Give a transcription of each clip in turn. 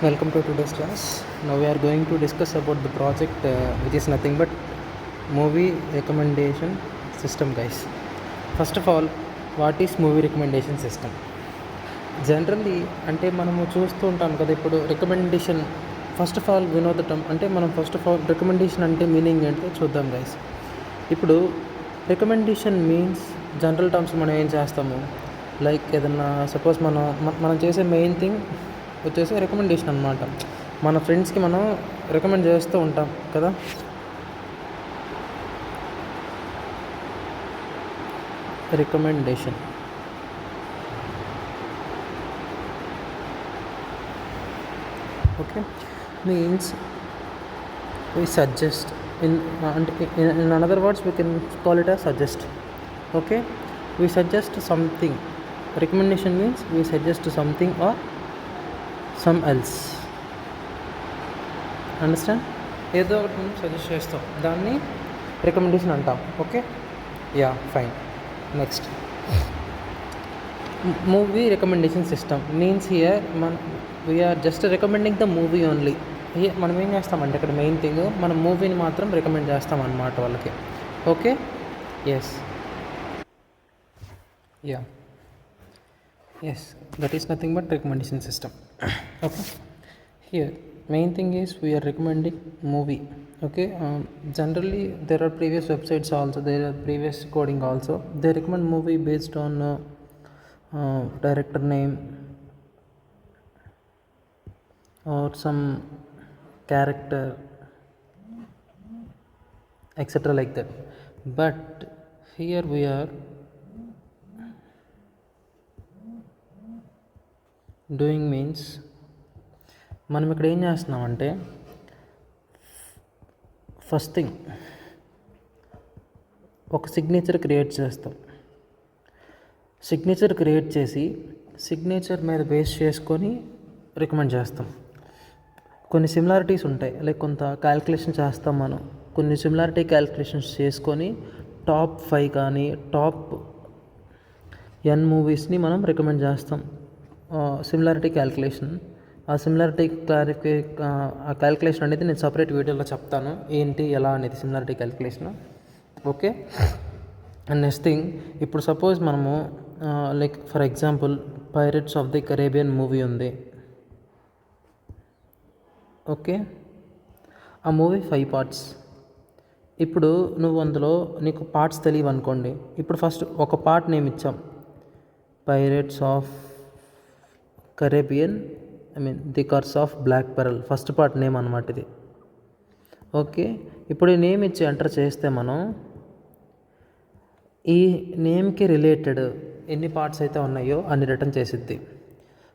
Welcome to today's class. Now we are going to discuss about the project which is nothing but movie recommendation system, guys. First of all, what is movie recommendation system? Generally అంటే మనము చూస్తూ ఉంటాం కదా, ఇప్పుడు recommendation first of all we know the term. అంటే మనం first of all recommendation అంటే meaning ఏంటో చూద్దాం గైస్. ఇప్పుడు రికమెండేషన్ మీన్స్ జనరల్ టర్మ్స్ మనం ఏం చేస్తాము, లైక్ ఏదన్నా సపోజ్ మనం చేసే మెయిన్ థింగ్ వచ్చేసి రికమెండేషన్ అనమాట. మన ఫ్రెండ్స్కి మనం రికమెండ్ చేస్తూ ఉంటాం కదా. Recommendation okay means we suggest in other words we can call it as suggest. Okay, we suggest something. Recommendation means we suggest something or some else. Understand? ఏదో ఒకటి మనం సజెస్ట్ చేస్తాం, దాన్ని రికమెండేషన్ అంటాం. Okay, yeah fine. Next, movie recommendation system means here we are just recommending the movie only. మనం ఏం చేస్తామంటే ఇక్కడ మెయిన్ థింగ్ మనం మూవీని మాత్రం రికమెండ్ చేస్తాం అన్నమాట వాళ్ళకి. Okay, yes, yeah, yes, that is nothing but recommendation system. Okay, here main thing is we are recommending movie. Okay, generally there are previous websites also, there are previous coding also, they recommend movie based on director name or some character, etc. like that. But here we are doing means మనం ఇక్కడ ఏం చేస్తున్నామంటే first thing ఒక signature create చేస్తాం. Signature create చేసి signature మీద base చేసుకొని recommend చేస్తాం. కొన్ని సిమిలారిటీస్ ఉంటాయి, లైక్ కొంత క్యాల్కులేషన్ చేస్తాం మనం. కొన్ని సిమిలారిటీ క్యాల్కులేషన్స్ చేసుకొని టాప్ 5 కానీ టాప్ n మూవీస్ని మనం రికమెండ్ చేస్తాం. సిమిలారిటీ క్యాల్కులేషన్, ఆ సిమిలారిటీ ఆ క్యాల్కులేషన్ అనేది నేను సపరేట్ వీడియోలో చెప్తాను ఏంటి ఎలా అనేది similarity calculation. Okay, and next thing, ఇప్పుడు సపోజ్ మనము like for example pirates of the Caribbean movie ఉంది. ఓకే, ఆ మూవీ 5 పార్ట్స్. ఇప్పుడు నువ్వు అందులో నీకు పార్ట్స్ తెలియవు అనుకోండి, ఇప్పుడు ఫస్ట్ ఒక పార్ట్ నేమ్ ఇచ్చాం, Pirates of Caribbean, The Curse of Black Pearl, first part name అన్నమాట ఇది. ఓకే, ఇప్పుడు ఈ నేమ్ ఇచ్చి ఎంటర్ చేస్తే మనం ఈ నేమ్కి రిలేటెడ్ ఎన్ని పార్ట్స్ అయితే ఉన్నాయో అన్ని రిటర్న్ చేసిద్ది.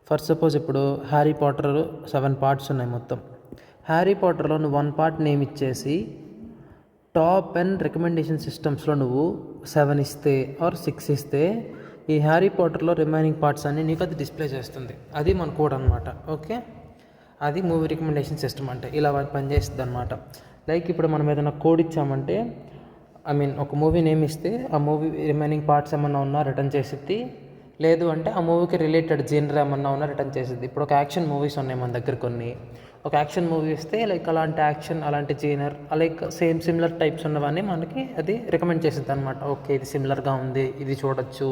ఫర్ సపోజ్ ఇప్పుడు హ్యారీ పాటర్ 7 పార్ట్స్ ఉన్నాయి మొత్తం. హ్యారీ పాటర్లో నువ్వు 1 పార్ట్ నేమ్ ఇచ్చేసి టాప్ 10 రికమెండేషన్ సిస్టమ్స్లో నువ్వు 7 ఇస్తే ఆర్ 6 ఇస్తే ఈ హ్యారీ పాటర్లో రిమైనింగ్ పార్ట్స్ అన్నీ నీకు అది డిస్ప్లే చేస్తుంది. అది మన కోడ్ అనమాట. ఓకే, అది మూవీ రికమెండేషన్ సిస్టమ్ అంటే ఇలా పనిచేస్తుంది అనమాట. లైక్ ఇప్పుడు మనం ఏదైనా కోడ్ ఇచ్చామంటే ఒక మూవీ నేమ్ ఇస్తే ఆ మూవీ రిమైనింగ్ పార్ట్స్ ఏమన్నా ఉన్నా రిటర్న్ చేసిద్ది, లేదు అంటే ఆ మూవీకి రిలేటెడ్ జీనర్ ఏమన్నా ఉన్నా రిటర్న్ చేసిద్ది. ఇప్పుడు ఒక యాక్షన్ మూవీస్ ఉన్నాయి మన దగ్గర కొన్ని, ఒక యాక్షన్ మూవీ ఇస్తే లైక్ అలాంటి యాక్షన్ అలాంటి Zener like same similar types ఉన్నవన్నీ మనకి అది రికమెండ్ చేసిద్ది అనమాట. ఓకే, ఇది సిమిలర్గా ఉంది, ఇది చూడొచ్చు.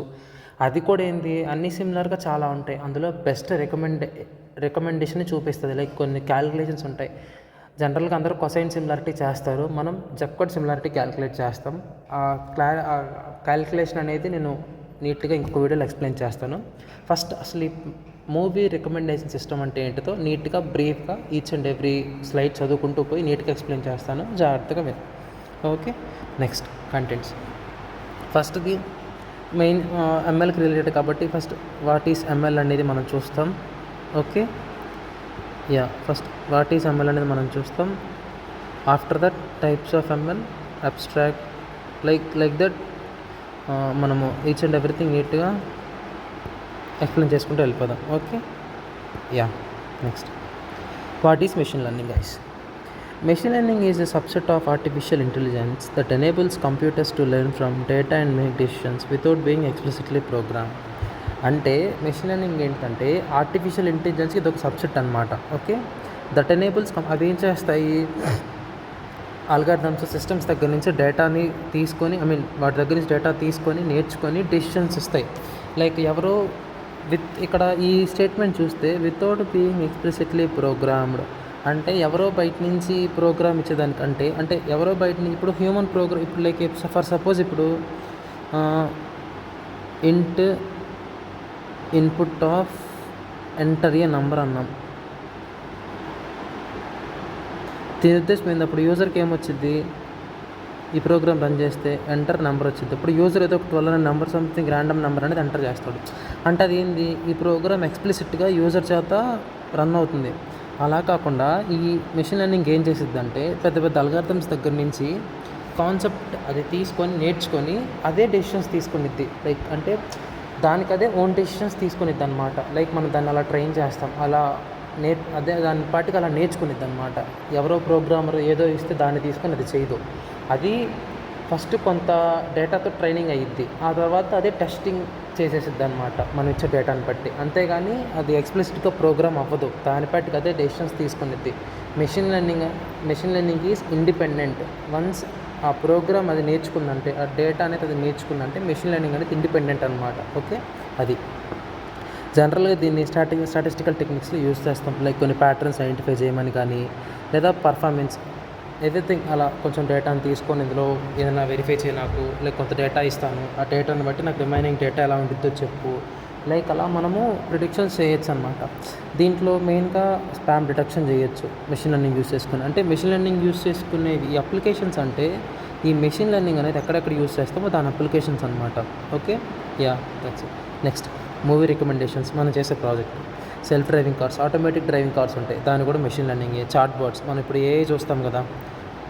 అది కూడా ఏంది, అన్నీ సిమిలర్గా చాలా ఉంటాయి, అందులో బెస్ట్ రికమెండేషన్ చూపిస్తుంది. లైక్ కొన్ని క్యాలిక్యులేషన్స్ ఉంటాయి, జనరల్గా అందరూ కొసైన్ సిమిలారిటీ చేస్తారు, మనం జెక్కోడ్ సిమిలారిటీ క్యాలిక్యులేట్ చేస్తాం. ఆ క్యాలిక్యులేషన్ అనేది నేను నీట్గా ఇంకొక వీడియోలో ఎక్స్ప్లెయిన్ చేస్తాను. ఫస్ట్ అసలు ఈ మూవీ రికమెండేషన్ సిస్టమ్ అంటే ఏంటితో నీట్గా బ్రీఫ్గా ఈచ్ అండ్ ఎవ్రీ స్లైడ్ చదువుకుంటూ పోయి నీట్గా ఎక్స్ప్లెయిన్ చేస్తాను, జాగ్రత్తగా విను. Okay, next contents. ఫస్ట్ది మెయిన్ ఎంఎల్కి రిలేటెడ్ కాబట్టి ఫస్ట్ వాట్ ఈస్ ఎంఎల్ అనేది మనం చూస్తాం. Okay, yeah, first what is ML అనేది మనం చూస్తాం. After that types of ML, abstract, like that మనము ఈచ్ అండ్ ఎవ్రీథింగ్ నీట్గా ఎక్స్ప్లెయిన్ చేసుకుంటూ వెళ్ళిపోదాం. Okay, yeah, next, what is machine learning guys? Machine learning is a subset of artificial intelligence that enables computers to learn from data and make decisions without being explicitly programmed. అంటే machine learning ఏంటంటే artificial ఇంటెలిజెన్స్కి ఇది ఒక subset అనమాట. Okay, that enables అవి ఏం చేస్తాయి, algorithms systems దగ్గర నుంచి డేటాని తీసుకొని వాటి దగ్గర నుంచి డేటా తీసుకొని నేర్చుకొని డెసిషన్స్ ఇస్తాయి. లైక్ ఎవరో ఇక్కడ ఈ స్టేట్మెంట్ చూస్తే వితౌట్ బీయింగ్ ఎక్స్ప్లిసిట్లీ ప్రోగ్రామ్డ్ అంటే ఎవరో బయట నుంచి ప్రోగ్రామ్ ఇచ్చేదానికంటే అంటే ఎవరో బయట ఇప్పుడు హ్యూమన్ ప్రోగ్రామ్ ఇప్పుడు లైక్ ఫర్ సపోజ్ ఇప్పుడు ఇంట్ input of enter a number అన్నాం. దీని ఉద్దేశం ఏంటప్పుడు యూజర్కి ఏమొచ్చింది, ఈ ప్రోగ్రామ్ రన్ చేస్తే ఎంటర్ నెంబర్ వచ్చింది. ఇప్పుడు యూజర్ ఏదో ఒక 12 నెంబర్ సంథింగ్ ర్యాండమ్ నెంబర్ అనేది ఎంటర్ చేస్తాడు. అంటే అది ఏంది, ఈ ప్రోగ్రామ్ ఎక్స్ప్లిసిట్గా యూజర్ చేత రన్ అవుతుంది. అలా కాకుండా ఈ మెషిన్ లెర్నింగ్ ఏం చేసిద్ది అంటే పెద్ద పెద్ద అల్గారిథమ్స్ దగ్గర నుంచి కాన్సెప్ట్ అది తీసుకొని నేర్చుకొని అదే డెసిషన్స్ తీసుకునిద్ది. లైక్ అంటే దానికి అదే ఓన్ డెసిషన్స్ తీసుకునిద్ది అనమాట. లైక్ మనం దాన్ని అలా ట్రైన్ చేస్తాం, అలా అదే దాని పాటికి అలా నేర్చుకునిద్ది అనమాట. ఎవరో ప్రోగ్రామర్ ఏదో ఇస్తే దాన్ని తీసుకొని అది చేయదు. అది ఫస్ట్ కొంత డేటాతో ట్రైనింగ్ అయ్యిద్ది, ఆ తర్వాత అదే టెస్టింగ్ చేసేసిద్ది అనమాట మనం ఇచ్చే డేటాని బట్టి. అంతేగాని అది ఎక్స్ప్లిసిట్గా ప్రోగ్రామ్ అవ్వదు, దాని పాటికి అదే డెసిషన్స్ తీసుకునిద్ది. Machine learning is independent. Once ఆ ప్రోగ్రామ్ అది నేర్చుకుందంటే, ఆ డేటా అనేది అది నేర్చుకుందంటే మెషిన్ లెర్నింగ్ అనేది ఇండిపెండెంట్ అనమాట. ఓకే, అది జనరల్గా దీన్ని స్టాటిస్టికల్ టెక్నిక్స్లో యూజ్ చేస్తాం. లైక్ కొన్ని ప్యాటర్న్స్ ఐడెంటిఫై చేయమని కానీ, లేదా పర్ఫార్మెన్స్ ఎవ్రీథింగ్ అలా కొంచెం డేటాను తీసుకొని ఇందులో ఏదైనా వెరిఫై చేయ నాకు, లైక్ కొంత డేటా ఇస్తాను, ఆ డేటాను బట్టి నాకు రిమైనింగ్ డేటా ఎలా ఉంటుందో చెప్పు, లైక్ అలా మనము ప్రిడిక్షన్స్ చేయొచ్చు అనమాట. దీంట్లో మెయిన్గా స్పామ్ డిటెక్షన్ చేయొచ్చు మెషిన్ లెర్నింగ్ యూస్ చేసుకుని. అంటే మెషిన్ లెర్నింగ్ యూస్ చేసుకునేవి ఈ అప్లికేషన్స్ అంటే ఈ మెషిన్ లెర్నింగ్ అనేది ఎక్కడెక్కడ యూస్ చేస్తామో దాని అప్లికేషన్స్ అనమాట. Okay, that's it. Next movie recommendations మనం చేసే project. Self driving cars, automatic driving cars ఉంటాయి, దాన్ని కూడా మెషిన్ లెర్నింగ్. చాట్ బాట్స్ మనం ఇప్పుడు చూస్తాం కదా,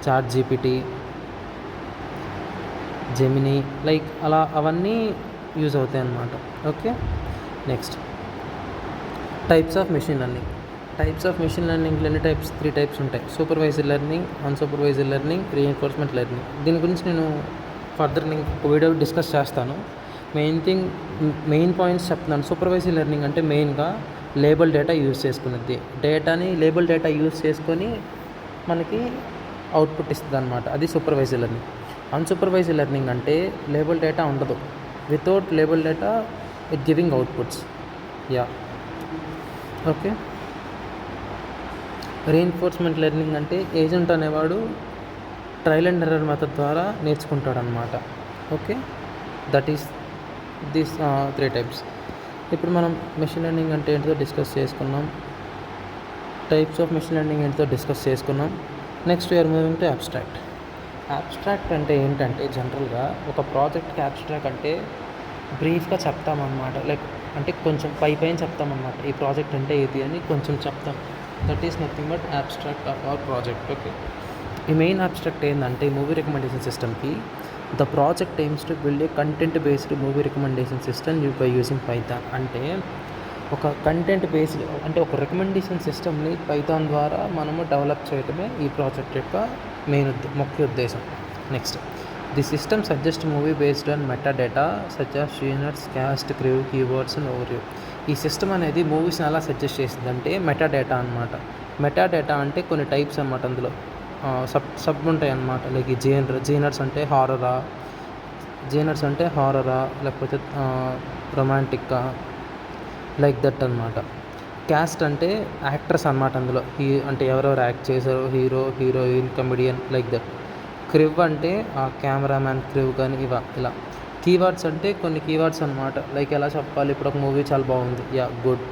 చాట్ జీపీటీ, జెమినీ, లైక్ అలా అవన్నీ యూజ్ అవుతాయి అన్నమాట. Okay, next types of machine learning. లెర్నింగ్లో ఎన్ని టైప్స్, 3 టైప్స్ ఉంటాయి. Supervised learning, అన్సూపర్వైజర్ learning, reinforcement learning. దీని గురించి నేను ఫర్దర్ వీడియో డిస్కస్ చేస్తాను. మెయిన్ పాయింట్స్ చెప్తున్నాను. సూపర్వైజర్ లెర్నింగ్ అంటే మెయిన్గా లేబుల్ డేటా యూజ్ చేసుకునేది, డేటాని లేబుల్ డేటా యూజ్ చేసుకొని మనకి అవుట్పుట్ ఇస్తుంది అనమాట, అది సూపర్వైజర్ లెర్నింగ్. అన్సూపర్వైజర్ లెర్నింగ్ అంటే లేబుల్ డేటా ఉండదు, without label data it giving outputs. Okay, reinforcement learning అంటే ఏజెంట్ అనేవాడు ట్రయల్ అండ్ ఎర్రర్ మెథడ్ ద్వారా నేర్చుకుంటాడు అనమాట. Okay, that is this 3 types. ఇప్పుడు మనం మెషిన్ లెర్నింగ్ అంటే ఏంటో డిస్కస్ చేసుకున్నాం, టైప్స్ ఆఫ్ మెషిన్ లెర్నింగ్ ఏంటో డిస్కస్ చేసుకున్నాం. Next we are moving to abstract. Abstract అంటే ఏంటంటే జనరల్గా ఒక ప్రాజెక్ట్కి అబ్స్ట్రాక్ట్ అంటే బ్రీఫ్గా చెప్తామన్నమాట. లైక్ అంటే కొంచెం పైన చెప్తామన్నమాట, ఈ ప్రాజెక్ట్ అంటే ఇది అని కొంచెం చెప్తాం. That is nothing but abstract of our project. Okay, ఈ మెయిన్ అబ్స్ట్రాక్ట్ ఏంటంటే మూవీ రికమెండేషన్ సిస్టమ్కి the project AIIMS to build a content based movie recommendation system by using Python. అంటే ఒక కంటెంట్ బేస్డ్ అంటే ఒక రికమెండేషన్ సిస్టమ్ని పైథాన్ ద్వారా మనము డెవలప్ చేయడమే ఈ ప్రాజెక్ట్ యొక్క ముఖ్య ఉద్దేశం. Next, the system suggest movie based on meta data such as genres, cast, crew, keywords and overview. ఈ సిస్టమ్ అనేది మూవీస్ని ఎలా సజెస్ట్ చేస్తుంది అంటే మెటా డేటా అనమాట. మెటా డేటా అంటే కొన్ని టైప్స్ అనమాట, అందులో సబ్ ఉంటాయి అన్నమాట. లైక్ ఈ జీనర్స్ అంటే హారరా లేకపోతే రొమాంటిక్గా, లైక్ దట్ అనమాట. క్యాస్ట్ అంటే యాక్టర్స్ అనమాట, అందులో అంటే ఎవరెవరు యాక్ట్ చేశారు, hero, heroine, comedian, like that. Crew అంటే ఆ కెమెరామ్యాన్ క్రివ్ కానీ ఇలా. కీవర్డ్స్ అంటే కొన్ని కీవర్డ్స్ అనమాట, లైక్ ఎలా చెప్పాలి, ఇప్పుడు ఒక మూవీ చాలా బాగుంది, గుడ్,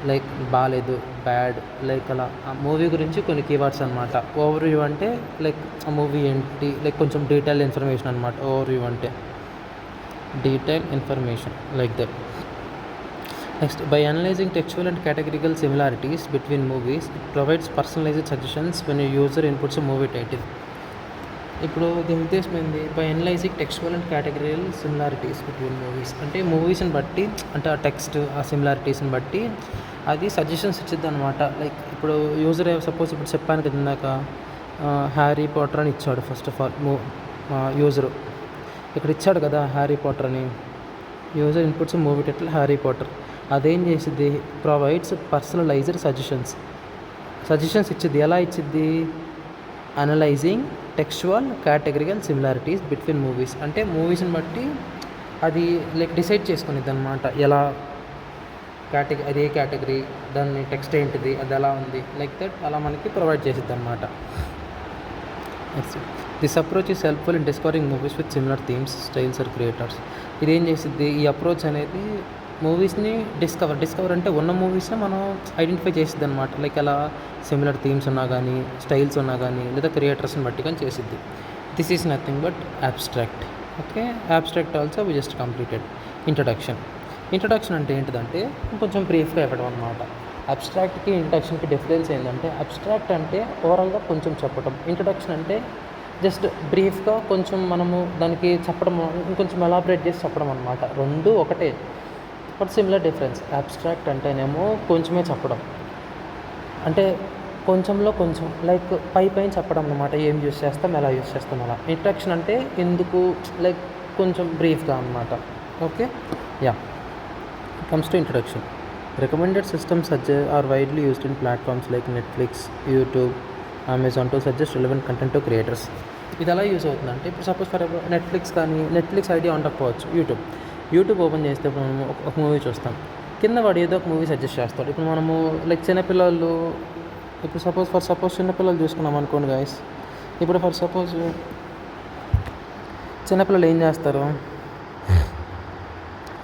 లైక్ బాగాలేదు, బ్యాడ్, లైక్ అలా ఆ మూవీ గురించి కొన్ని కీవర్డ్స్ అనమాట. ఓవర్వ్యూ అంటే లైక్ ఆ మూవీ ఏంటి, లైక్ కొంచెం డీటెయిల్ ఇన్ఫర్మేషన్ అనమాట. ఓవర్వ్యూ అంటే detail information, like that. Next, by analyzing textual and categorical similarities between movies it provides personalized suggestions when user inputs movie title. ఇప్పుడు దీని ఉద్దేశం ఏంది, by analyzing textual and categorical similarities between movies అంటే మూవీస్ని బట్టి, అంటే ఆ టెక్స్ట్ ఆ సిమిలారిటీస్ని బట్టి అది సజెషన్స్ ఇచ్చిద్ది అనమాట. లైక్ ఇప్పుడు యూజర్ సపోజ్ ఇప్పుడు చెప్పాను కదా ఇందాక, హ్యారీ పాటర్ అని ఇచ్చాడు. ఫస్ట్ ఆఫ్ ఆల్ యూజరు ఇక్కడ ఇచ్చాడు కదా హ్యారీ పాటర్ అని, user inputs movie title Harry Potter. అదేం చేసిద్ది, ప్రొవైడ్స్ పర్సనలైజ్డ్ సజెషన్స్ ఇచ్చిద్ది. ఎలా ఇచ్చిద్ది, analyzing textual categorical similarities between movies. అంటే మూవీస్ని బట్టి అది లైక్ డిసైడ్ చేసుకునేది అనమాట. ఎలా అది ఏ కేటగిరీ, దాన్ని టెక్స్ట్ ఏంటిది, అది ఎలా ఉంది, లైక్ దట్ అలా మనకి ప్రొవైడ్ చేసిద్ది అనమాట. This approach is helpful in discovering movies with similar themes, styles or creators. ఇదేం చేసిద్ది, ఈ అప్రోచ్ అనేది మూవీస్ని డిస్కవర్ అంటే ఉన్న మూవీస్ని మనం ఐడెంటిఫై చేసిద్ది అనమాట. లైక్ అలా సిమిలర్ థీమ్స్ ఉన్నా కానీ, స్టైల్స్ ఉన్నా కానీ, లేదా క్రియేటర్స్ని బట్టి కానీ చేసిద్ది. This is nothing but abstract. Okay, abstract also we just completed. Introduction అంటే ఏంటిదంటే కొంచెం బ్రీఫ్గా ఇవ్వడం అనమాట. అబ్స్ట్రాక్ట్కి ఇంట్రడక్షన్కి డిఫరెన్స్ ఏంటంటే, అబ్స్ట్రాక్ట్ అంటే ఓవరాల్గా కొంచెం చెప్పడం, ఇంట్రడక్షన్ అంటే జస్ట్ బ్రీఫ్గా కొంచెం మనము దానికి చెప్పడం, ఇంకొంచెం ఎలాబరేట్ చేసి చెప్పడం అనమాట. రెండు ఒకటే బట్ సిమిలర్ డిఫరెన్స్. అబ్స్ట్రాక్ట్ అంటేనేమో కొంచెమే చెప్పడం, అంటే కొంచెంలో కొంచెం లైక్ పైన చెప్పడం అనమాట. ఏం యూస్ చేస్తాం, ఎలా యూస్ చేస్తాం అలా. ఇంట్రడక్షన్ అంటే ఎందుకు, లైక్ కొంచెం బ్రీఫ్గా అనమాట. Okay, yeah, comes to introduction. Recommended systems are widely used in platforms like Netflix, YouTube, Amazon to suggest relevant content to creators. ఇది ఎలా యూస్ అవుతుందంటే, ఇప్పుడు సపోజ్ ఫర్ నెట్ఫ్లిక్స్ ఐడియా ఉండకపోవచ్చు. యూట్యూబ్ ఓపెన్ చేస్తే ఇప్పుడు మనము ఒక మూవీ చూస్తాం, కింద వాడు ఏదో ఒక మూవీ సజెస్ట్ చేస్తాడు. ఇప్పుడు మనము లైక్ చిన్నపిల్లలు, ఇప్పుడు సపోజ్ చిన్నపిల్లలు చూసుకున్నాం అనుకోండి గైస్. ఇప్పుడు చిన్నపిల్లలు ఏం చేస్తారు,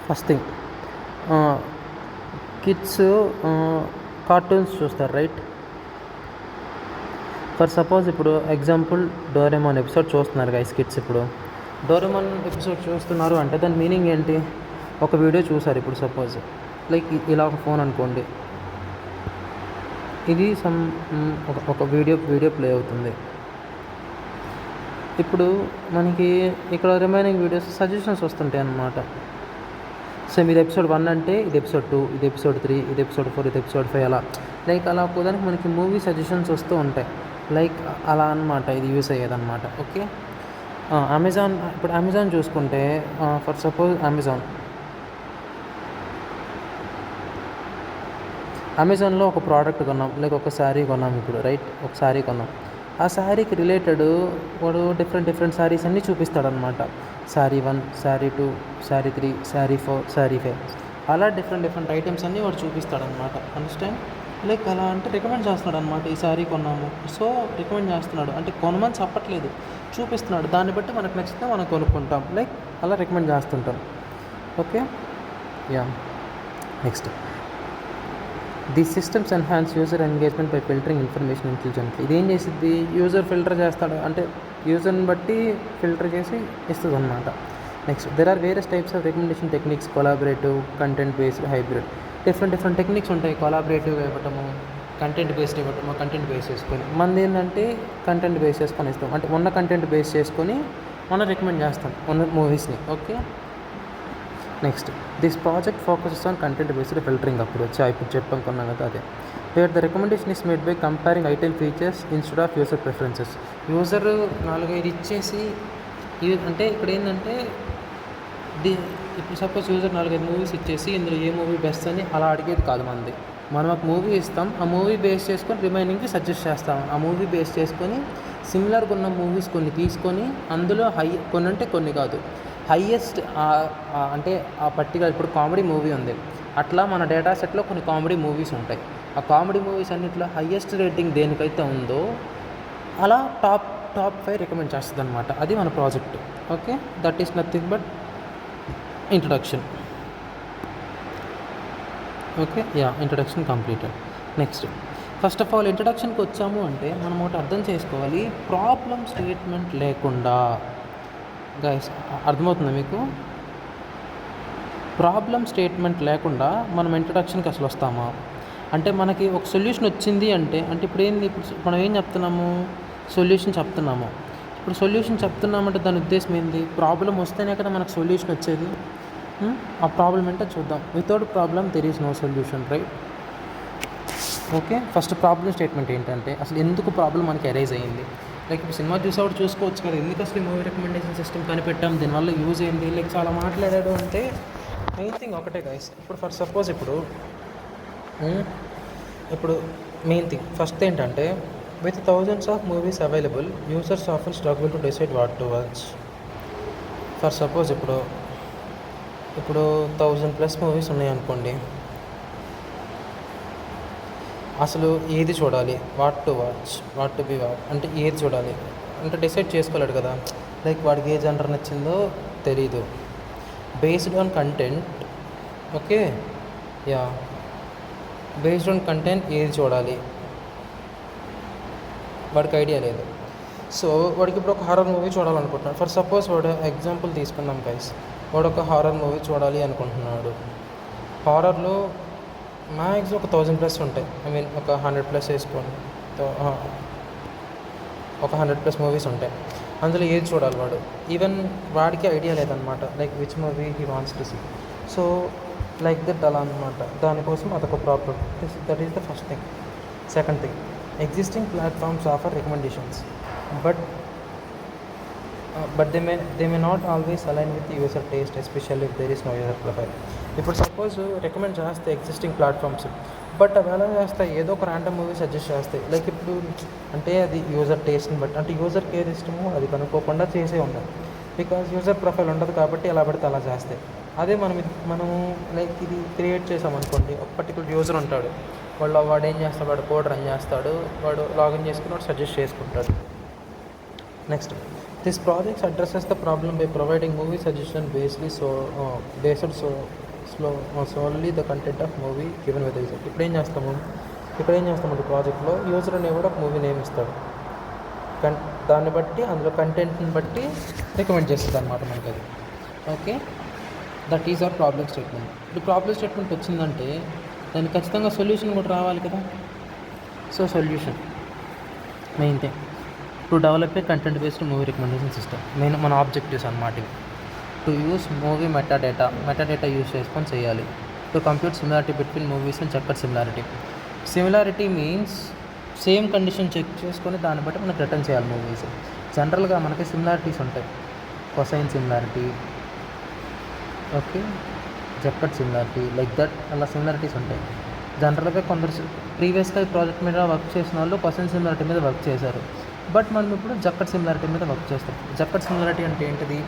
ఫస్ట్ థింగ్ కిడ్స్ కార్టూన్స్ చూస్తారు, రైట్. సపోజ్ ఇప్పుడు ఎగ్జాంపుల్ డోరేమాన్ ఎపిసోడ్ చూస్తున్నారు గైస్ కిడ్స్. ఇప్పుడు డోరేమాన్ ఎపిసోడ్ చూస్తున్నారు అంటే దాని మీనింగ్ ఏంటి, ఒక వీడియో చూసారు. ఇప్పుడు సపోజ్ లైక్ ఇలా ఒక ఫోన్ అనుకోండి, ఇది ఒక వీడియో ప్లే అవుతుంది. ఇప్పుడు మనకి ఇక్కడ రిమైనింగ్ వీడియోస్ సజెషన్స్ వస్తుంటాయి అన్నమాట. సేమ్ ఇది ఎపిసోడ్ 1 అంటే ఇది ఎపిసోడ్ 2, ఇది ఎపిసోడ్ 3, ఇది ఎపిసోడ్ 4, ఇది ఎపిసోడ్ 5, అలా లైక్ అలా ఒకదానికి మనకి మూవీ సజెషన్స్ వస్తూ ఉంటాయి. లైక్ అలా అనమాట ఇది యూస్ అయ్యేదన్నమాట. ఓకే, అమెజాన్ చూసుకుంటే ఫర్ సపోజ్ అమెజాన్లో ఒక ప్రోడక్ట్ కొన్నాం, లైక్ ఒక శారీ కొన్నాం ఇప్పుడు, రైట్. ఒక శారీ కొన్నాం, ఆ శారీకి రిలేటెడ్ వాడు డిఫరెంట్ శారీస్ అన్నీ చూపిస్తాడనమాట. శారీ 1, శారీ 2, శారీ 3, శారీ 4, శారీ 5, అలా డిఫరెంట్ ఐటమ్స్ అన్నీ వాడు చూపిస్తాడనమాట. అండర్స్టాండ్, లైక్ అలా అంటే రికమెండ్ చేస్తున్నాడు అనమాట. ఈ శారీ కొన్నాము, సో రికమెండ్ చేస్తున్నాడు అంటే కొనమని చెప్పట్లేదు, చూపిస్తున్నాడు. దాన్ని బట్టి మనకు నచ్చితే మనం కొనుక్కుంటాం, లైక్ అలా రికమెండ్ చేస్తుంటాం. Okay, yeah, next. The systems enhance user engagement by filtering information intelligently. ఇదేం చేసిద్ది, యూజర్ ఫిల్టర్ చేస్తాడు అంటే యూజర్ని బట్టి ఫిల్టర్ చేసి ఇస్తుంది అనమాట. Next, there are various types of recommendation techniques, collaborative, content based, hybrid. Different techniques ఉంటాయి. కొలాబరేటివ్గా ఇవ్వటము, కంటెంట్ బేస్డ్ ఇవ్వటము, కంటెంట్ బేస్ చేసుకొని. మనది ఏంటంటే కంటెంట్ బేస్ చేసుకొని ఇస్తాం, అంటే ఉన్న కంటెంట్ బేస్ చేసుకొని మనం రికమెండ్ చేస్తాం ఉన్న మూవీస్ని. Okay, next, this project focuses on content based filtering approach. ఇప్పుడు చెప్పనుకున్నాం కదా అదే. Where the recommendation is made by comparing item features instead of user preferences. User 4-5 ఇచ్చేసి అంటే ఇక్కడ ఏంటంటే ఇప్పుడు సపోజ్ యూజర్ 4-5 మూవీస్ ఇచ్చేసి ఇందులో ఏ మూవీ బెస్ట్ అని అలా అడిగేది కాదు మనది. మనం ఒక మూవీ ఇస్తాం, ఆ మూవీ బేస్ చేసుకొని రిమైనింగ్కి సజెస్ట్ చేస్తాం. ఆ మూవీ బేస్ చేసుకొని సిమిలర్గా ఉన్న మూవీస్ కొన్ని తీసుకొని అందులో కొన్ని అంటే కొన్ని కాదు, హైయెస్ట్ అంటే ఆ పర్టికులర్ ఇప్పుడు కామెడీ మూవీ ఉంది, అట్లా మన డేటా సెట్లో కొన్ని కామెడీ మూవీస్ ఉంటాయి. ఆ కామెడీ మూవీస్ అన్నింటిలో హైయెస్ట్ రేటింగ్ దేనికైతే ఉందో అలా టాప్ 5 రికమెండ్ చేస్తుంది అనమాట. అది మన project. Okay, that is nothing but introduction. Okay, yeah, introduction completed. Next, first of all ఇంట్రడక్షన్కి వచ్చాము అంటే మనం ఒకటి అర్థం చేసుకోవాలి, ప్రాబ్లం స్టేట్మెంట్ లేకుండా. గైస్ అర్థమవుతుందా మీకు? ప్రాబ్లం స్టేట్మెంట్ లేకుండా మనం ఇంట్రడక్షన్కి అసలు వస్తామా అంటే మనకి ఒక సొల్యూషన్ వచ్చింది అంటే ఇప్పుడు ఏంది, ఇప్పుడు మనం ఏం చెప్తున్నాము, సొల్యూషన్ చెప్తున్నాము. ఇప్పుడు సొల్యూషన్ చెప్తున్నామంటే దాని ఉద్దేశం ఏంది, ప్రాబ్లం వస్తేనే కదా మనకు సొల్యూషన్ వచ్చేది. ఆ ప్రాబ్లం ఏంటో చూద్దాం. Without problem there is no solution, right. Okay, first problem statement ఏంటంటే అసలు ఎందుకు ప్రాబ్లం మనకి అరైజ్ అయ్యింది. లైక్ ఇప్పుడు సినిమా చూసేవాడు చూసుకోవచ్చు కదా, ఎందుకు అసలు మూవీ రికమెండేషన్ సిస్టమ్ కనిపెట్టాం, దీనివల్ల యూజ్ ఏంటి, లైక్ చాలా మాట్లాడాడు అంటే మెయిన్ థింగ్ ఒకటే గైస్. ఇప్పుడు ఫర్ సపోజ్ ఇప్పుడు మెయిన్ థింగ్ ఫస్ట్ ఏంటంటే, with thousands of movies available, users often struggle to decide what to watch. For suppose ఇప్పుడు 1000+ మూవీస్ ఉన్నాయనుకోండి, అసలు ఏది చూడాలి, what to watch, what to be watch అంటే ఏది చూడాలి అంటే డిసైడ్ చేసుకోలేడు కదా. లైక్ వాడికి ఏ జనర్ నచ్చిందో తెలీదు. Based on content, okay, yeah, based on content ఏది చూడాలి వాడికి ఐడియా లేదు. సో వాడికి ఇప్పుడు ఒక హారర్ మూవీ చూడాలనుకుంటున్నాడు. ఫర్ సపోజ్ వాడు ఎగ్జాంపుల్ తీసుకుందాం గైస్, వాడు ఒక హారర్ మూవీ చూడాలి అనుకుంటున్నాడు. హారర్లో మ్యాక్సిమం ఒక 1000+ ఉంటాయి. ఐ మీన్ ఒక 100+ వేసుకోండి, ఒక 100+ మూవీస్ ఉంటాయి. అందులో ఏది చూడాలి వాడు, ఈవెన్ వాడికి ఐడియా లేదనమాట, like which movie he wants to see. So like that అలా అనమాట. దానికోసం అదొక problem. That is the first thing. Second thing, existing platforms offer recommendations, but they may not always align with the user taste, especially if there is no user profile. ఇప్పుడు suppose recommend చేస్తే existing platforms, but అవి ఎలా చేస్తాయి, ఏదో ఒక random movie suggest చేస్తాయి. Like ఇప్పుడు అంటే అది యూజర్ టేస్ట్ని బట్టి, అంటే యూజర్కి ఏది ఇష్టమో అది కనుక్కోకుండా చేసే ఉండాలి. బికాజ్ యూజర్ ప్రొఫైల్ ఉండదు కాబట్టి ఎలా పడితే అలా చేస్తాయి. అదే మనము లైక్ ఇది క్రియేట్ చేసామనుకోండి, ఒక పర్టికులర్ యూజర్ ఉంటాడు, వాడు ఏం చేస్తాడు, వాడు కోడ్ రన్ చేస్తాడు, వాడు లాగిన్ చేసుకుని వాడు సజెస్ట్ చేసుకుంటాడు. Next, this projects addresses the problem by providing movie suggestion based solely the content of movie given with the user. ఇప్పుడు ఏం చేస్తామంటే ప్రాజెక్ట్లో యూజర్ అనేవాడు ఒక మూవీ నేమ్ ఇస్తాడు, దాన్ని బట్టి అందులో కంటెంట్ని బట్టి రికమెండ్ చేస్తుంది అనమాట మనకి అది. Okay, that is our problem statement. ఇప్పుడు ప్రాబ్లమ్ స్టేట్మెంట్ వచ్చిందంటే దానికి ఖచ్చితంగా సొల్యూషన్ కూడా రావాలి కదా. So solution main thing to develop a content based movie recommendation system. Main మన ఆబ్జెక్టివ్స్ అన్నమాట ఇవి. To use movie metadata use చేసుకొని చేయాలి. To compute similarity between movies and checker similarity means same condition check చేసుకొని దాన్ని బట్టి మనకు return చేయాలి మూవీస్. జనరల్గా మనకి సిమిలారిటీస్ ఉంటాయి, cosine similarity, okay, Jaccard similarity, like that, అలా సిమిలారిటీస్ ఉంటాయి. జనరల్గా కొందరు ప్రీవియస్గా ఈ ప్రాజెక్ట్ మీద వర్క్ చేసిన వాళ్ళు కొసైన్ సిమిలారిటీ మీద వర్క్ చేశారు, బట్ మనం ఇప్పుడు జక్కట్ సిమిలారిటీ మీద వర్క్ చేస్తాం. జక్కట్ సిమిలారిటీ అంటే ఏంటిది,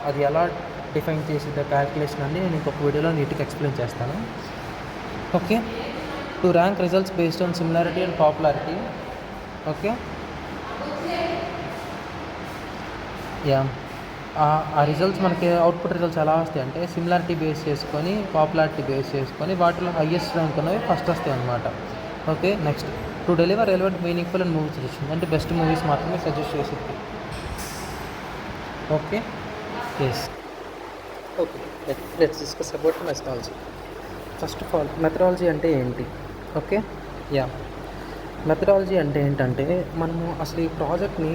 అది ఎలా డిఫైన్ చేసిందో క్యాల్కులేషన్ అన్ని నేను ఇంకొక వీడియోలో నీట్గా ఎక్స్ప్లెయిన్ చేస్తాను. Okay, to rank results based on similarity and popularity. Okay, yeah, ఆ రిజల్ట్స్ మనకి అవుట్పుట్ రిజల్ట్స్ ఎలా వస్తాయి అంటే సిమిలారిటీ బేస్ చేసుకొని, పాపులారిటీ బేస్ చేసుకొని వాటిలో హైయెస్ట్ ర్యాంక్ ఉన్నవి ఫస్ట్ వస్తాయి అన్నమాట. Okay, next, to deliver relevant meaningful and movie suggestion, అంటే బెస్ట్ మూవీస్ మాత్రమే సజెస్ట్ చేస్తుంది. Okay, yes, okay, let's discuss about methodology. First of all methodology అంటే ఏంటి? ఓకే, యా, మెథడాలజీ అంటే ఏంటంటే మనము అసలు ఈ ప్రాజెక్ట్ని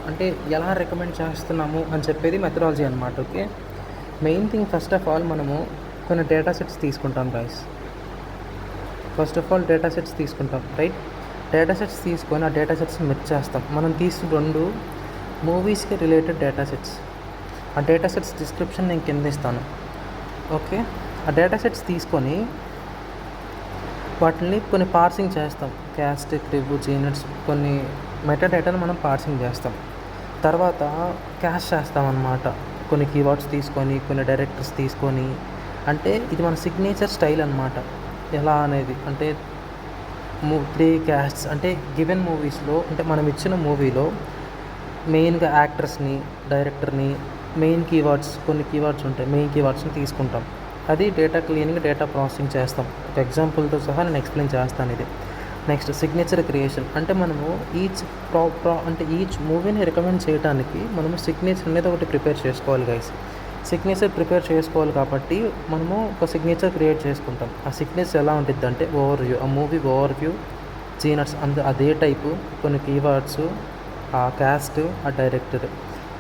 అంటే ఎలా రికమెండ్ చేస్తున్నాము అని చెప్పేది మెథడాలజీ అనమాట. Okay, main thing first of all మనము కొన్ని డేటా సెట్స్ తీసుకుంటాం guys. First of all data sets తీసుకుంటాం, రైట్? డేటా సెట్స్ తీసుకొని ఆ డేటా సెట్స్ మెచ్ చేస్తాం. మనం తీసుకున్న 2 మూవీస్కి రిలేటెడ్ డేటా సెట్స్. ఆ డేటా సెట్స్ డిస్క్రిప్షన్ నేను కింద ఇస్తాను. ఓకే, ఆ డేటా సెట్స్ తీసుకొని వాటిని కొన్ని పార్సింగ్ చేస్తాం. క్యాస్ట్, క్రివ్, జీనట్స్, కొన్ని మెటాడేటాను మనం పార్సింగ్ చేస్తాం. తర్వాత క్యాష్ చేస్తాం అన్నమాట. కొన్ని కీవర్డ్స్ తీసుకొని, కొన్ని డైరెక్టర్స్ తీసుకొని, అంటే ఇది మన సిగ్నేచర్ స్టైల్ అన్నమాట. ఎలా అనేది అంటే 3 క్యాస్ట్స్ అంటే గివెన్ మూవీస్లో, అంటే మనం ఇచ్చిన మూవీలో మెయిన్గా యాక్టర్స్ని, డైరెక్టర్ని, మెయిన్ కీవర్డ్స్, కొన్ని కీవర్డ్స్ ఉంటాయి, మెయిన్ కీవర్డ్స్ని తీసుకుంటాం. అది డేటా క్లీనింగ్, డేటా ప్రాసెసింగ్ చేస్తాం. ఒక ఎగ్జాంపుల్తో సహా నేను ఎక్స్ప్లెయిన్ చేస్తాను ఇది. Next, signature creation. అంటే మనము ఈచ్ మూవీని రికమెండ్ చేయడానికి మనము సిగ్నేచర్ అనేది ఒకటి ప్రిపేర్ చేసుకోవాలి గైస్. సిగ్నేచర్ ప్రిపేర్ చేసుకోవాలి కాబట్టి మనము ఒక సిగ్నేచర్ క్రియేట్ చేసుకుంటాం. ఆ సిగ్నేచర్ ఎలా ఉంటుంది అంటే ఓవర్వ్యూ, ఆ మూవీ ఓవర్వ్యూ, జీనర్స్ అదే టైపు, కొన్ని కీవర్డ్స్, ఆ క్యాస్ట్, ఆ డైరెక్టర్,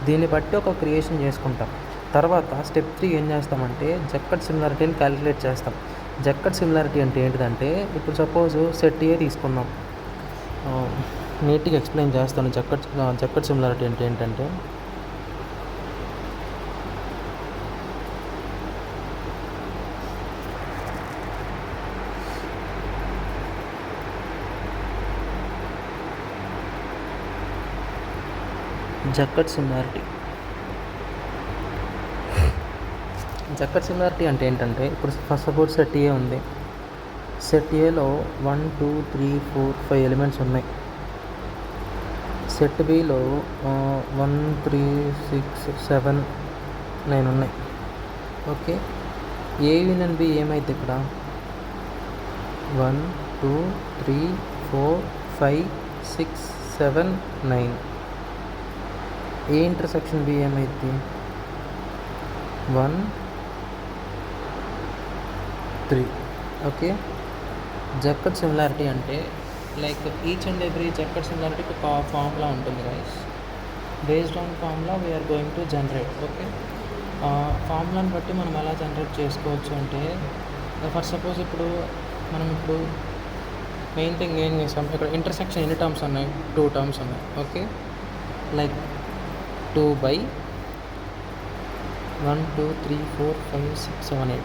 దీన్ని బట్టి ఒక క్రియేషన్ చేసుకుంటాం. తర్వాత స్టెప్ 3 ఏం చేస్తామంటే జక్కట్ సిమిలారిటీని క్యాలిక్యులేట్ చేస్తాం. జక్కట్ సిమిలారిటీ అంటే ఏంటిదంటే, ఇప్పుడు సపోజ్ సెట్ ఏ తీసుకుందాం, నీట్గా ఎక్స్ప్లెయిన్ చేస్తాను. జక్కట్ సిమిలారిటీ అంటే ఏంటంటే, సెట్ ఏ తీసుకుందాం, నీట్గా ఎక్స్ప్లెయిన్ చేస్తాను. జక్కట్ సిమిలారిటీ అంటే ఏంటంటే, జక్కట్ సిమిలారిటీ. జక్కట్ సిమిలారిటీ అంటే ఏంటంటే, ఇప్పుడు ఫస్ట్ సపోజ్ సెట్ ఏ ఉంది. సెట్ ఏలో 1 2 3 4 5 ఎలిమెంట్స్ ఉన్నాయి. సెట్ బిలో 1 3 6 7 9 ఉన్నాయి. ఓకే, ఏ యూనియన్ బి ఏమైంది ఇక్కడ? 1 2 3 4 5 6 7 9. ఏ ఇంటర్సెక్షన్ బి ఏమైంది? 1 3. ఓకే, జక్కట్ సిమిలారిటీ అంటే like each and every Jaccard సిమిలారిటీకి ఒక ఫార్ములా ఉంటుంది guys. Based on formula we are going to generate. Okay, ఫార్ములాని బట్టి మనం ఎలా జనరేట్ చేసుకోవచ్చు అంటే, ఫర్ సపోజ్ ఇప్పుడు మెయిన్ థింగ్ ఏం చేసాం, ఇక్కడ ఇంటర్సెక్షన్ ఎన్ని టర్మ్స్ ఉన్నాయి? 2 టర్మ్స్ ఉన్నాయి. ఓకే, లైక్ 2/1 2 3 4 5 6 7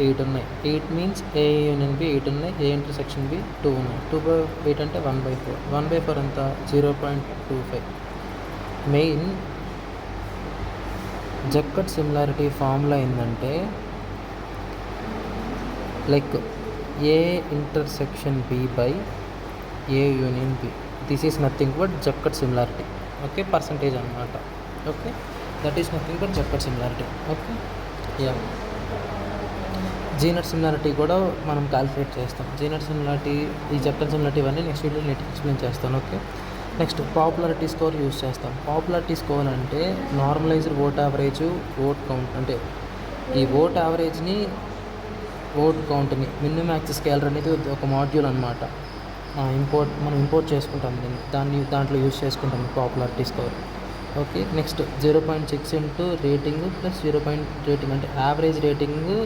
8 ఉన్నాయి. 8 మీన్స్ ఏ యూనియన్ బి 8 ఉన్నాయి, ఏ ఇంటర్సెక్షన్ బి 2 ఉన్నాయి. 2/8 అంటే 1/4. 1/4 ఎంత? 0.25. మెయిన్ జక్కట్ సిమిలారిటీ ఫార్ములా ఏంటంటే, like A intersection B by A union B. This is nothing but Jaccard similarity. Okay, percentage అనమాట. Okay, that is nothing but Jaccard similarity. Okay, yeah. జీనట్ similarity కూడా మనం calculate చేస్తాం. జీనట్ similarity, ఈ జక్కట్ similarity ఇవన్నీ next వీడియోలో నేను ఎక్స్ప్లెయిన్ చేస్తాను. Okay, next popularity score use చేస్తాం. పాపులారిటీ స్కోర్ అంటే normalized vote average, vote count. అంటే ఈ ఓట్ యావరేజ్ని, ఓట్ కౌంట్ని, మినిమం మ్యాక్స్ స్కేలర్ అనేది ఒక మాడ్యూల్ అనమాట. మనం ఇంపోర్ట్ చేసుకుంటాం దాంట్లో యూజ్ చేసుకుంటాం popularity score. Okay, next 0.6 into rating plus 0. Rating అంటే యావరేజ్ రేటింగ్ని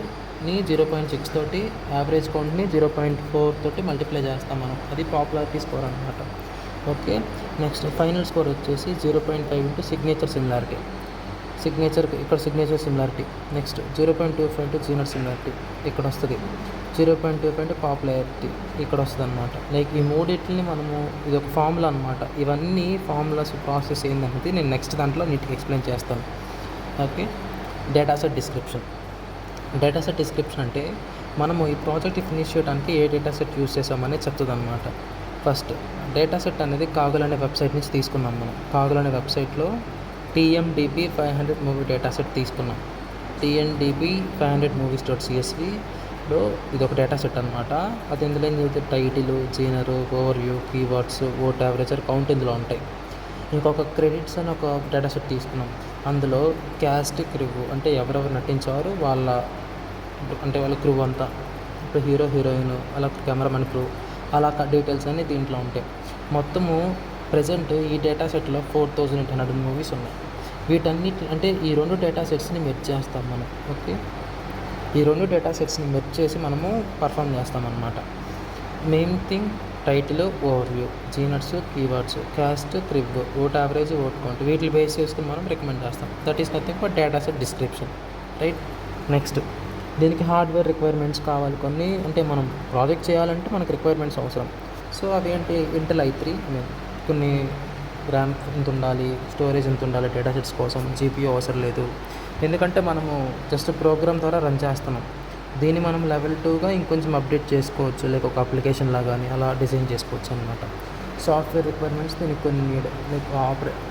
0.6 తోటి, యావరేజ్ కౌంట్ని 0.4 తోటి మల్టిప్లై చేస్తాం మనం. అది పాపులారిటీ స్కోర్ అనమాట. ఓకే, నెక్స్ట్ ఫైనల్ స్కోర్ వచ్చేసి 0.5 ఇంటూ సిగ్నేచర్ సిమిలారిటీ. ఇక్కడ సిగ్నేచర్ సిమిలారిటీ. నెక్స్ట్ 0.25 ఇంటూ జీనట్ సిమిలారిటీ ఇక్కడ వస్తుంది. 0.25 అంటే పాపులారిటీ ఇక్కడ వస్తుంది అనమాట. లైక్ ఈ మూడింటిని మనము, ఇది ఒక ఫార్ములా అనమాట. ఇవన్నీ ఫార్ములాస్ ప్రాసెస్ ఏంటనేది నేను నెక్స్ట్ దాంట్లో నీట్గా ఎక్స్ప్లెయిన్ చేస్తాను. Okay, dataset description. Dataset description అంటే మనము ఈ ప్రాజెక్ట్ ఫినిష్ చేయడానికి ఏ డేటాసెట్ యూజ్ చేసామనేది చెప్తుంది అనమాట. ఫస్ట్ డేటాసెట్ అనేది కాగుల్ అనే వెబ్సైట్ నుంచి తీసుకున్నాం మనం. కాగుల్ అనే వెబ్సైట్లో TMDB 500 మూవీ డేటాసెట్ తీసుకున్నాం. TMDB 500 movies.csvలో ఇది ఒక డేటాసెట్ అనమాట. అది ఇందులో ఏం చేస్తే title, genre, overview, keywords, vote యావరేజర్, కౌంట్ ఇందులో ఉంటాయి. ఇంకొక క్రెడిట్స్ అని ఒక డేటాసెట్ తీసుకున్నాం. అందులో క్యాస్ట్, క్రూ అంటే ఎవరెవరు నటించారు వాళ్ళ క్రూ అంతా, ఇప్పుడు హీరో, హీరోయిన్, అలా కెమెరామెన్ క్రూ, అలా డీటెయిల్స్ అన్నీ దీంట్లో ఉంటాయి. మొత్తము ప్రజెంట్ ఈ డేటాసెట్లో 4800 మూవీస్ ఉన్నాయి. వీటన్నిటి అంటే ఈ 2 డేటాసెట్స్ని మెర్జ్ చేస్తాం మనం. ఓకే, ఈ 2 డేటాసెట్స్ని మెర్జ్ చేసి మనము పర్ఫామ్ చేస్తాం అన్నమాట. Main thing title, overview, genres, keywords, cast, crew, vote average, vote count, వీటిని బేస్ చేసుకుని మనం రికమెండ్ చేస్తాం. That is nothing but dataset description, right. Next దీనికి హార్డ్వేర్ రిక్వైర్మెంట్స్ కావాలి కొన్ని. అంటే మనం ప్రాజెక్ట్ చేయాలంటే మనకు రిక్వైర్మెంట్స్ అవసరం. సో అవి ఏంటి? ఇంటెల్ i3, కొన్ని ర్యామ్ ఎంత ఉండాలి, స్టోరేజ్ ఎంత ఉండాలి డేటాసెట్స్ కోసం. GPU అవసరం లేదు, ఎందుకంటే మనము జస్ట్ ప్రోగ్రామ్ ద్వారా రన్ చేస్తున్నాం. దీన్ని మనం లెవెల్ 2గా ఇంకొంచెం అప్డేట్ చేసుకోవచ్చు, లైక్ ఒక అప్లికేషన్ లాగాని అలా డిజైన్ చేసుకోవచ్చు అనమాట. సాఫ్ట్వేర్ రిక్వైర్మెంట్స్ దీనికి కొన్ని నీడ్, లైక్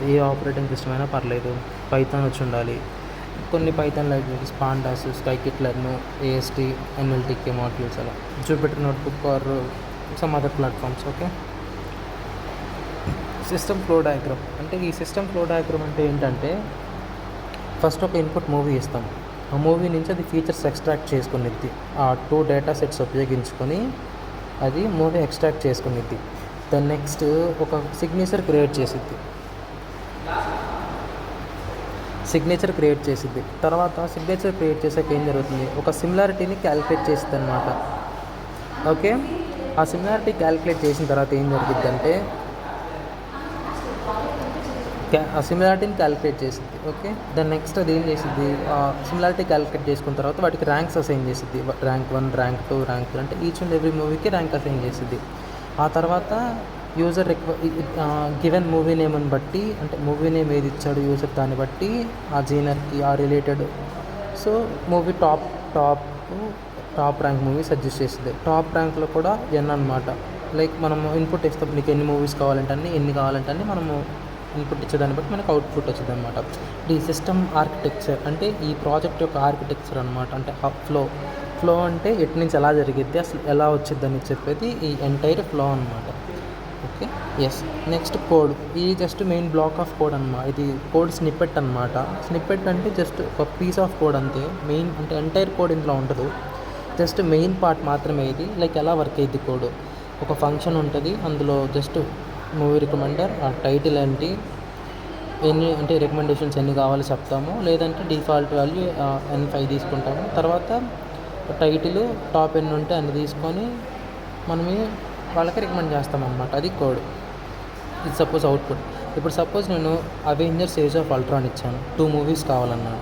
ఏ ఆపరేటింగ్ సిస్టమ్ అయినా పర్లేదు, పైథాన్ వచ్చి ఉండాలి. కొన్ని Python libraries, pandas, scikit learn, AST, NLTK modules, అలా Jupyter notebook or some other platforms. Okay, system flow diagram అంటే, ఈ సిస్టమ్ ఫ్లో డయాగ్రామ్ అంటే ఏంటంటే, ఫస్ట్ ఒక ఇన్పుట్ మూవీ ఇస్తాం. ఆ మూవీ నుంచి అది ఫీచర్స్ ఎక్స్ట్రాక్ట్ చేసుకునిద్ది. ఆ 2 డేటా సెట్స్ ఉపయోగించుకొని అది మూవీ ఎక్స్ట్రాక్ట్ చేసుకునిద్ది. దాని నెక్స్ట్ ఒక సిగ్నేచర్ క్రియేట్ చేసిద్ది. తర్వాత సిగ్నేచర్ క్రియేట్ చేసాక ఏం జరుగుతుంది? ఒక సిమిలారిటీని క్యాలిక్యులేట్ చేసిద్ది అనమాట. ఓకే, ఆ సిమిలారిటీ క్యాలిక్యులేట్ చేసిన తర్వాత ఏం జరిగిద్ది అంటే, ఆ సిమిలారిటీని క్యాలిక్యులేట్ చేసిద్ది. ఓకే, దాని నెక్స్ట్ అది ఏం చేసిద్ది? ఆ సిమిలారిటీ క్యాలిక్యులేట్ చేసుకున్న తర్వాత వాటికి ర్యాంక్స్ అసైన్ చేసిద్ది. ర్యాంక్ 1, ర్యాంక్ 2, ర్యాంక్ 3 అంటే ఈచ్ అండ్ ఎవ్రీ మూవీకి ర్యాంక్ అసైన్ చేసిద్ది. ఆ తర్వాత యూజర్ గివెన్ మూవీ నేమ్ని బట్టి, అంటే మూవీ నేమ్ ఏది ఇచ్చాడు యూజర్ దాన్ని బట్టి ఆ జీనర్కి ఆ related, so movie top rank movie suggest చేస్తుంది. టాప్ ర్యాంక్లో కూడా ఎన్ అనమాట. లైక్ మనము ఇన్పుట్ ఇస్తాం, నీకు ఎన్ని మూవీస్ కావాలంటే ఎన్ని కావాలంటే మనము ఇన్పుట్ ఇచ్చేదాన్ని బట్టి మనకు అవుట్పుట్ వచ్చింది అనమాట. ఈ సిస్టమ్ ఆర్కిటెక్చర్ అంటే ఈ ప్రాజెక్ట్ యొక్క ఆర్కిటెక్చర్ అనమాట. అంటే ఫ్లో అంటే ఎటు నుంచి ఎలా జరిగిద్ది, అసలు ఎలా వచ్చిద్దని చెప్పేది ఈ ఎంటైర్ ఫ్లో అనమాట. Okay, yes. Next code. ఇది just main block of code అనమాట. ఇది కోడ్ స్నిప్పెట్ అనమాట. స్నిప్పెట్ అంటే జస్ట్ ఒక పీస్ ఆఫ్ కోడ్ అంతే. మెయిన్ అంటే ఎంటైర్ కోడ్ ఇందులో ఉండదు, జస్ట్ మెయిన్ పార్ట్ మాత్రమే ఇది. లైక్ ఎలా వర్క్ అయ్యింది కోడ్, ఒక ఫంక్షన్ ఉంటుంది, అందులో జస్ట్ మూవీ రికమెండర్, ఆ టైటిల్ ఏంటి, ఎన్ని అంటే రికమెండేషన్స్ ఎన్ని కావాలో చెప్తాము, లేదంటే డిఫాల్ట్ వాల్యూ N5 తీసుకుంటాము. తర్వాత టైటిల్ టాప్ ఎన్ని ఉంటే అన్ని తీసుకొని మనమే వాళ్ళకి రికమెండ్ చేస్తామన్నమాట. అది కోడ్. ఇది సపోజ్ అవుట్పుట్. ఇప్పుడు సపోజ్ నేను అవెంజర్స్ ఏజ్ ఆఫ్ అల్ట్రాన్ ఇచ్చాను, 2 మూవీస్ కావాలన్నాను.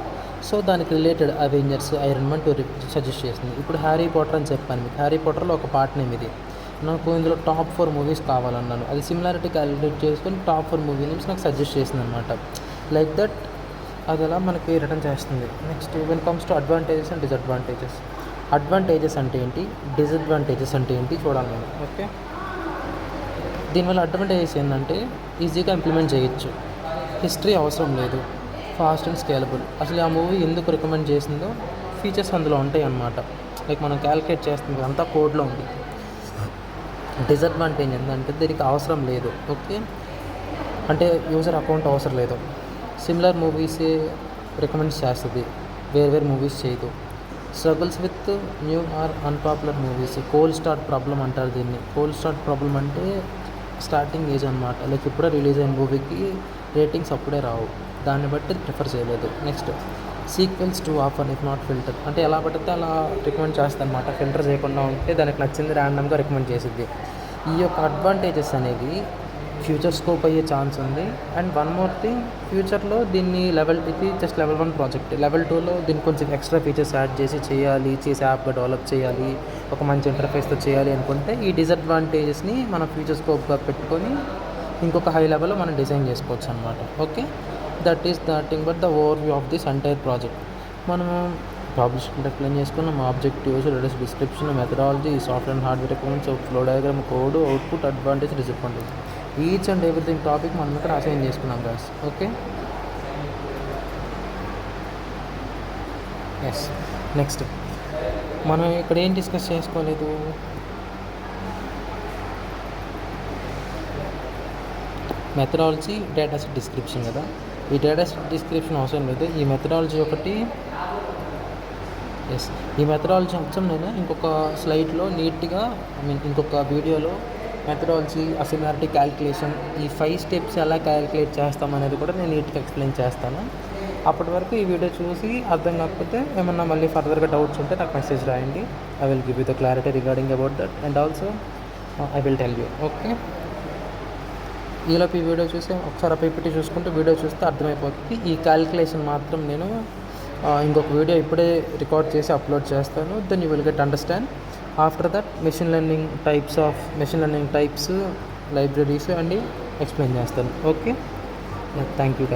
సో దానికి related Avengers, iron man 2 suggest చేసింది. ఇప్పుడు హ్యారీ పాటర్ అని చెప్పాను మీకు. హ్యారీ పాటర్లో ఒక పార్ట్ నేమ్ ఇది. నాకు ఇందులో టాప్ 4 మూవీస్ కావాలన్నాను. అది సిమిలారిటీ క్యాలిక్యులేట్ చేసుకొని టాప్ 4 మూవీ నేమ్స్ నాకు సజెస్ట్ చేసింది అనమాట. లైక్ దట్ అది అలా మనకి రిటర్న్ చేస్తుంది. Next when comes to advantages and disadvantages. Advantages అంటే ఏంటి, డిసడ్వాంటేజెస్ అంటే ఏంటి చూడాలి నేను. ఓకే, దీనివల్ల అడ్వాంటేజెస్ ఏంటంటే ఈజీగా ఇంప్లిమెంట్ చేయొచ్చు, హిస్టరీ అవసరం లేదు, ఫాస్ట్ అండ్ స్కేలబుల్. అసలు ఆ మూవీ ఎందుకు రికమెండ్ చేసిందో ఫీచర్స్ అందులో ఉంటాయి అన్నమాట. లైక్ మనం క్యాలిక్యులేట్ చేస్తుంది అంతా కోడ్లో ఉంది. డిసడ్వాంటేజ్ ఏంటంటే దీనికి అవసరం లేదు. ఓకే, అంటే యూజర్ అకౌంట్ అవసరం లేదు. సిమిలర్ మూవీసే రికమెండ్ చేస్తుంది, వేరు మూవీస్ చేయదు. Struggles with new or unpopular movies. Cold start problem అంటారు దీన్ని. కోల్డ్ స్టార్ట్ ప్రాబ్లం అంటే స్టార్టింగ్ ఏజ్ అనమాట. లైక్ ఇప్పుడే రిలీజ్ అయిన మూవీకి రేటింగ్స్ అప్పుడే రావు, దాన్ని బట్టి ప్రిఫర్ చేయలేదు. Next sequels to offer if not filter. అంటే ఎలా పడితే అలా రికమెండ్ చేస్తుంది అనమాట. ఫిల్టర్ చేయకుండా ఉంటే దానికి నచ్చింది ర్యాండమ్గా రికమెండ్ చేసిద్ది. ఈ యొక్క అడ్వాంటేజెస్ అనేది ఫ్యూచర్ స్కోప్ అయ్యే ఛాన్స్ ఉంది. అండ్ వన్ మోర్ థింగ్, ఫ్యూచర్లో దీన్ని ఇది జస్ట్ లెవెల్ 1 ప్రాజెక్ట్. లెవెల్ 2లో దీన్ని కొంచెం ఎక్స్ట్రా ఫీచర్స్ యాడ్ చేసి యాప్గా డెవలప్ చేయాలి, ఒక మంచి ఇంటర్ఫేస్తో చేయాలి అనుకుంటే ఈ డిసడ్వాంటేజెస్ని మనం ఫ్యూచర్ స్కోప్గా పెట్టుకొని ఇంకొక హై లెవెల్లో మనం డిజైన్ చేసుకోవచ్చు అనమాట. Okay, that is nothing but the over view of this entire project. మనము ప్రాబ్లమ్స్ ఎక్స్ప్లెయిన్ చేసుకున్నాం, objectives, latest description, methodology, software and hardware requirements, flow diagram, code, output, advantage, disadvantage, each and everything topic మనం ఇక్కడ assign చేసుకున్నాం guys. Okay, yes. Next మనం ఇక్కడ ఏం discuss చేసుకోలేదు, methodology, data set description కదా. ఈ డేటా సెట్ డిస్క్రిప్షన్ అవసరం లేదు, ఈ మెథడాలజీ ఒకటి. ఎస్, ఈ మెథడాలజీ అంశం నేను ఇంకొక స్లైడ్లో నీట్గా, ఇంకొక వీడియోలో మెథడాలజీ, అసిమిలారిటీ క్యాలిక్యులేషన్, ఈ 5 స్టెప్స్ ఎలా క్యాలిక్యులేట్ చేస్తాం అనేది కూడా నేను నీట్గా ఎక్స్ప్లెయిన్ చేస్తాను. అప్పటి వరకు ఈ వీడియో చూసి అర్థం కాకపోతే ఏమన్నా మళ్ళీ ఫర్దర్గా డౌట్స్ ఉంటే నాకు మెసేజ్ రాయండి. I will give you the clarity regarding about that and also I will tell you. Okay, ఈలోపు ఈ వీడియో చూసి ఒకసారి పీపీటీ చూసుకుంటే వీడియో చూస్తే అర్థమైపోతుంది. ఈ క్యాలిక్యులేషన్ మాత్రం నేను ఇంకొక వీడియో ఇప్పుడే రికార్డ్ చేసి అప్లోడ్ చేస్తాను. Then you will get understand. After that machine learning types, libraries and explain చేస్తాను. Okay, thank you.